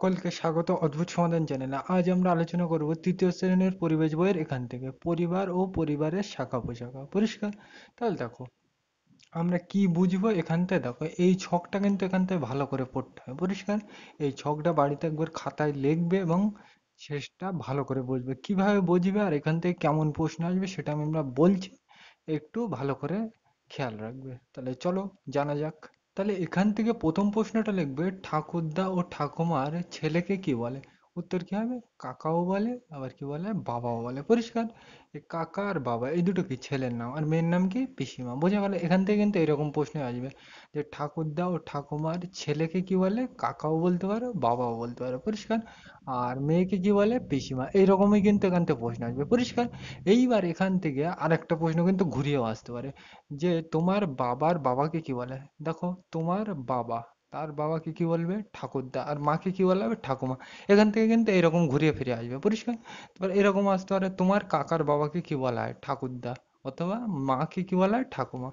সকলকে স্বাগত অদ্ভুত সমাধান চ্যানেলে। আজ আমরা আলোচনা করব তৃতীয় শ্রেণীর পরিবেশ বইয়ের এখান থেকে পরিবার ও পরিবারের শাখা পোশাখা। পরিষ্কার? তাহলে দেখো, আমরা কি বুঝবো এখান থেকে। দেখো, এই ছকটা কিন্তু এখান থেকে ভালো করে পড়তে হবে। পরিষ্কার? এই ছকটা বাড়িতে একবার খাতায় লিখবে এবং শেষটা ভালো করে বুঝবে। কিভাবে বুঝবে আর এখান থেকে কেমন প্রশ্ন আসবে সেটা আমরা বলছি, একটু ভালো করে খেয়াল রাখবে। তাহলে চলো জানা যাক। তাহলে এখান থেকে প্রথম প্রশ্নটা লিখবে, ঠাকুরদা ও ঠাকুমার ছেলেকে কি বলে? উত্তর কি হবে? কাকাও বলে, আবার কি বলে, বাবাও বলে। পরিষ্কার? এই কাকা আর বাবা এই দুটো কি ছেলের নাম, আর মেয়ের নাম কি পিসিমা। বোঝা গেল? এখান থেকে কিন্তু এরকম প্রশ্ন আসবে যে ঠাকুরদা ও ঠাকুমার ছেলেকে কি বলে? কাকাও বলতে পারো, বাবাও বলতে পারো। পরিষ্কার? আর মেয়েকে কি বলে? পিসিমা। এইরকমই কিন্তু এখান থেকে প্রশ্ন আসবে। পরিষ্কার? এইবার এখান থেকে আরেকটা প্রশ্ন কিন্তু ঘুরিয়েও আসতে পারে, যে তোমার বাবার বাবাকে কি বলে? দেখো, তোমার বাবা, তার বাবাকে কি বলবে? ঠাকুরদা। আর মাকে কি বলা হবে? ঠাকুমা। এখান থেকে কিন্তু এরকম ঘুরিয়ে ফিরে আসবে। পরিষ্কার? এবার এরকম আসতে পারে, তোমার কাকার বাবাকে কি বলা হয়? ঠাকুরদা। অথবা মাকে কি বলা হয়? ঠাকুমা।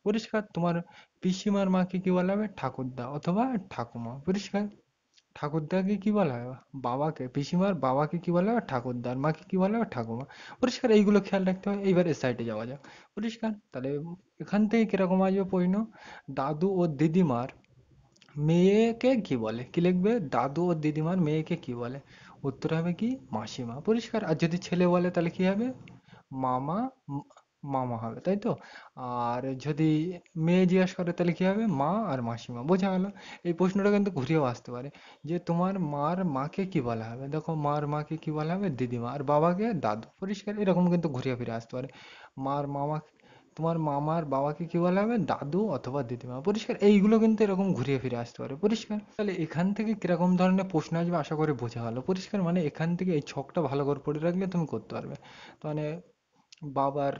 পরিষ্কার? তোমার পিসিমার মাকে কি বলা হবে? ঠাকুরদা অথবা ঠাকুমা। পরিষ্কার? ঠাকুরদাকে কি বলা হয়? বাবাকে, পিসিমার বাবাকে কি বলা হয়? ঠাকুরদা। আর মাকে কি বলা হয়? ঠাকুমা। পরিষ্কার? এইগুলো খেয়াল রাখতে হবে। এইবার এ সাইডে যাওয়া যাক। পরিষ্কার? তাহলে এখান থেকে কিরকম আসবে প্রশ্ন? দাদু ও দিদিমার মেয়েকে কি বলে? কি লিখবে? দাদু ও দিদিমার মেয়েকে কি বলে? উত্তর হবে কি? মাসিমা। পরিষ্কার? আর যদি ছেলে বলে তাহলে কি হবে? মামা। ম- মামা হবে, তাই তো? আর যদি মেয়ে জিজ্ঞাসা করে তাহলে কি হবে? মা আর মাসিমা। বোঝা গেল? এই প্রশ্নটা কিন্তু ঘুরিয়েও আসতে পারে, যে তোমার মার মাকে কি বলা হবে? দেখো, মার মাকে কি বলা হবে? দিদিমা। আর বাবাকে দাদু। পরিষ্কার? এরকম কিন্তু ঘুরিয়ে ফিরে আসতে পারে। মার মামা, তোমার মামার বাবাকে কি বলা হবে? দাদু অথবা দিদিমা। পরিষ্কার? এইগুলো কিন্তু এরকম ঘুরিয়ে ফিরে আসতে পারে। পরিষ্কার? তাহলে এখান থেকে কিরকম ধরনের প্রশ্ন আসবে আশা করি বোঝা গেল। পরিষ্কার? মানে এখান থেকে এই ছকটা ভালো করে পড়ে রাখলে তুমি করতে পারবে। তো মানে বাবার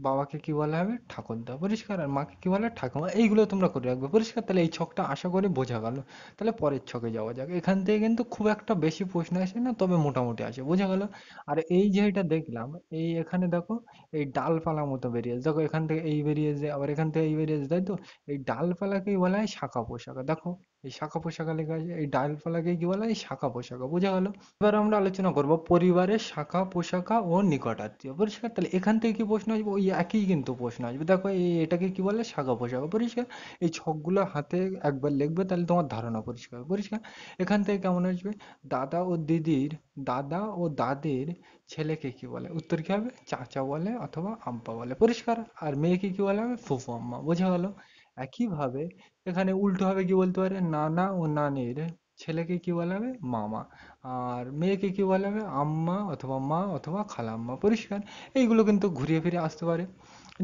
বাবাকে কি বলা হবে? ঠাকুরদা। পরিষ্কার? আর মাকে কি বলা হয়? ঠাকুমা। এইগুলো তোমরা করে রাখবে। পরিষ্কার? তাহলে এই ছকটা আশা করি বোঝা গেল। তাহলে পরের ছকে যাওয়া যাক। এখান থেকে কিন্তু খুব একটা বেশি প্রশ্ন আসে না, তবে মোটামুটি আসে। বোঝা গেল? আর এই যে এটা দেখলাম, এই এখানে দেখো, এই ডালপালা মতো বেরিয়েছে। দেখো, এখান থেকে এই বেরিয়েছে, আবার এখান থেকে এই বেরিয়েছে, তাই তো? এই ডালপালাকেই বলা হয় শাখা পোশাকা। দেখো, এই শাখা পোশাকা লেখা আছে, এই ডালপালাকেই কি বলা হয়? শাখা পোশাকা। বোঝা গেল? এবার আমরা আলোচনা করব পরিবারের শাখা পোশাকা ও নিকটাত্মীয়। পরিষ্কার? তাহলে এখান থেকে কি প্রশ্ন আসবে? ওই একই কিন্তু প্রশ্ন আসবে। দেখো, এটাকে কি বলে? শাখা পোশাকা। পরিষ্কার? এই ছকগুলো হাতে একবার লিখবে, তাহলে তোমার ধারণা পরিষ্কার। পরিষ্কার? এখান থেকে কেমন আসবে? দাদা ও দিদির, দাদা ও দাদির ছেলেকে কি বলে? উত্তর কি হবে? চাচা বলে অথবা আব্বা বলে। পরিষ্কার? আর মেয়েকে কি বলা হবে? ফুফু আম্মা। বোঝা গেল? একইভাবে এখানে উল্টো হবে, কি বলতে পারে? নানা ও নানির ছেলেকে কি বলা হবে? মামা। আর মেয়েকে কি বলা হবে? আম্মা অথবা মা অথবা খালাম্মা। পরিষ্কার? এইগুলো কিন্তু ঘুরিয়ে ফিরে আসতে পারে।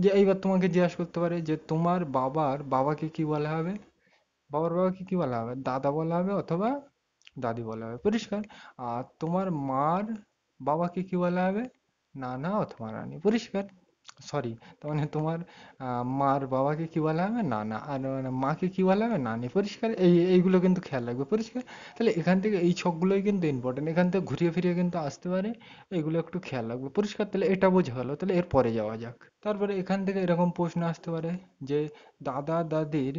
যে এইবার তোমাকে জিজ্ঞাসা করতে পারে যে তোমার বাবার বাবাকে কি বলা হবে? বাবার বাবাকে কি বলা হবে? দাদা বলা হবে অথবা দাদি বলা হবে। পরিষ্কার? আর তোমার মার বাবাকে কি বলা হবে? নানা অথবা নানি। পরিষ্কার? সরি, তার মানে তোমার মার বাবাকে কি বলা হবে? নানা। আর মানে মাকে কি বলা হবে? নানি। পরিষ্কার? এইগুলো কিন্তু খেয়াল রাখবে। পরিষ্কার? তাহলে এখান থেকে এই ছকগুলোই কিন্তু ইম্পর্টেন্ট, এখান থেকে ঘুরিয়ে ফিরিয়ে কিন্তু আসতে পারে। এগুলো একটু খেয়াল রাখবে। পরিষ্কার? তাহলে এটা বোঝা গেলো। তাহলে এর পরে যাওয়া যাক। তারপরে এখান থেকে এরকম প্রশ্ন আসতে পারে যে দাদা দাদির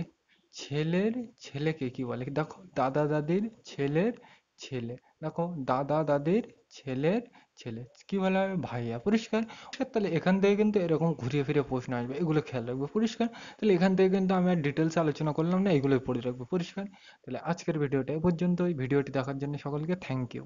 ছেলের ছেলেকে কি বলে? দেখো, দাদা দাদির ছেলের ছেলে। দেখো, দাদা দাদির ছেলের ছেলে কি বলা হবে? ভাইয়া। পরিষ্কার? তাহলে এখান থেকে কিন্তু এরকম ঘুরিয়ে ফিরে প্রশ্ন আসবে, এগুলো খেয়াল রাখবে। পরিষ্কার? তাহলে এখান থেকে কিন্তু আমি আর ডিটেলস আলোচনা করলাম না, এগুলোই পড়ে রাখবো। পরিষ্কার? তাহলে আজকের ভিডিওটা এ পর্যন্ত। এই ভিডিওটি দেখার জন্য সকলকে থ্যাংক ইউ।